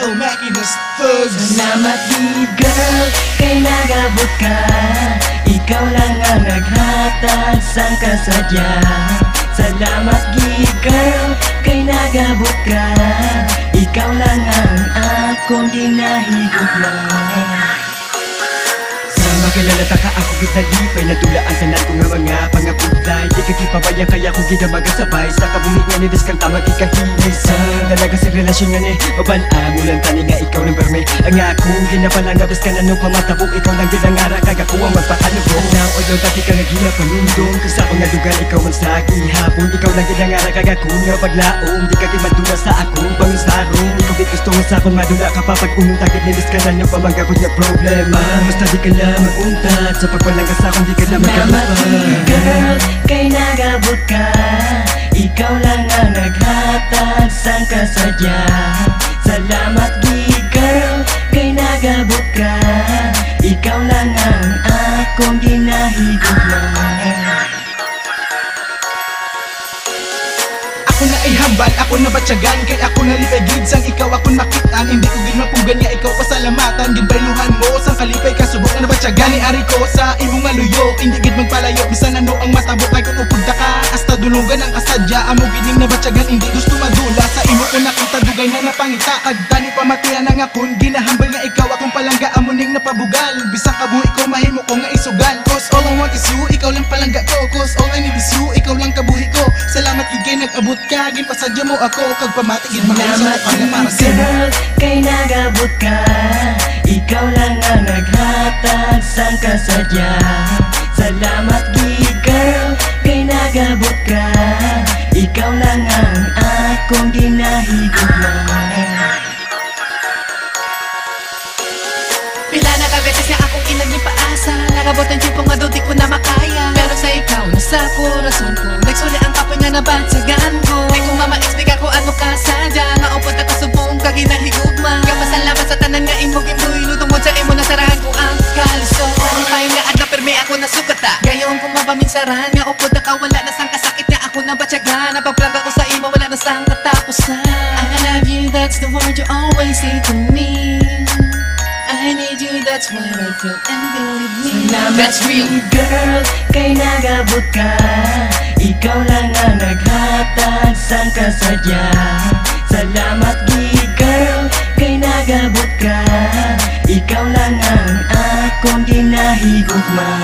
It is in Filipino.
El Makinas Thugs. Salamat di girl, kay nagabot ka. Ikaw lang ang naghatag sang kasadya. Salamat di girl, kay nagabot ka. Ikaw lang ang akong ginahigugma. Makilala ta ka ako gitalipay, natulaan tanan ko nga mga pangaputlay. Di ka kipabayang kaya ko ginamaga sabay. Sa kabuhi nga ni Diskang tama di kahilay sa dalaga sa relasyon nga ni Mabanaan mo lang tani nga ikaw ng barme. Ang akong ginapalangabas ka na nung pamatabok. Ikaw lang ginangara kaga ko ang magpakalubong. Now o daw dati ka nga ginapanundong. Kasi ako nga dugan ikaw ang sa gihapon. Ikaw lang ginangara kaga ko nga paglaong. Di ka gimadula sa akong pangisarong. Ikaw di gusto nga sa akong madula ka pa pag umutagit ni Diskang na nung pamagabot nga problema. Basta di ka lang untat sa pagpalanggas akong di ka na magkalupa. Salamat girl, kay nagabot ka. Ikaw lang ang naghatag sang kasadya. Salamat girl, kay nagabot ka. Ikaw lang ang akong ginahigugma. Ako na ay hambal, ako na batyagan. Kay ako na lipagid sang ikaw akong makitaan. Hindi ko ginmapugan nga ikaw pasalamatan. Ginbailuhan mo sang kalipay kasubok na batyagan. Ni ari ko sa imong maluyo, hindi gid magpalayo. Bisan ano ang matabok ay kung upunta ka. Hasta dulugan ang kasadya, amo gining na batyagan. Hindi gusto madula sa imo ko nakita dugay na napangita. Agtani pamatian ang akon, ginahambal nga ikaw akong palangga. Amuning napabugal, bisan kabuhi ko mahimo ko nga isugal. Cause all I want is you, ikaw lang palangga ko. Cause all I need is you, ikaw lang kabuhi ko. Salamat kay nag-abot ka, ginpasadya mo ako. Kag pamatigid Salamat girl, kay nagabot ka. Ikaw lang ang naghatag sang kasadya. Salamat girl, kay nagabot ka. Ikaw lang ang akong ginahigugma. Pila na kabetes nga akong inaging paasa. Nakabot ang jeep ko nga daw di ko na makaya. Pero sa ikaw, nasa korason ko. Nagsuli ang kapoy nga nabansagan ko. Ay kung mama-explica ko ano ka sadya. Nga upod na kasubong ka ginahigugma. Kapasalamat sa tanan nga imog imbuhilo. Tungod sa imo nasarahan ko ang kalso. Payo nga adna perme ako nasugata. Gayon kung mapaminsaran nga upod na ka wala na sang kasakit nga ako na batyagan. Napagplaga ko sa imo wala na sang katapusan. I love you, that's the word you always say to me. I need you, that's what I feel and believe me. Salamat girl, kay nagabot ka. Ikaw lang ang naghatag sang kasadya. Salamat girl, kay nagabot ka. Ikaw lang ang akong ginahigugma.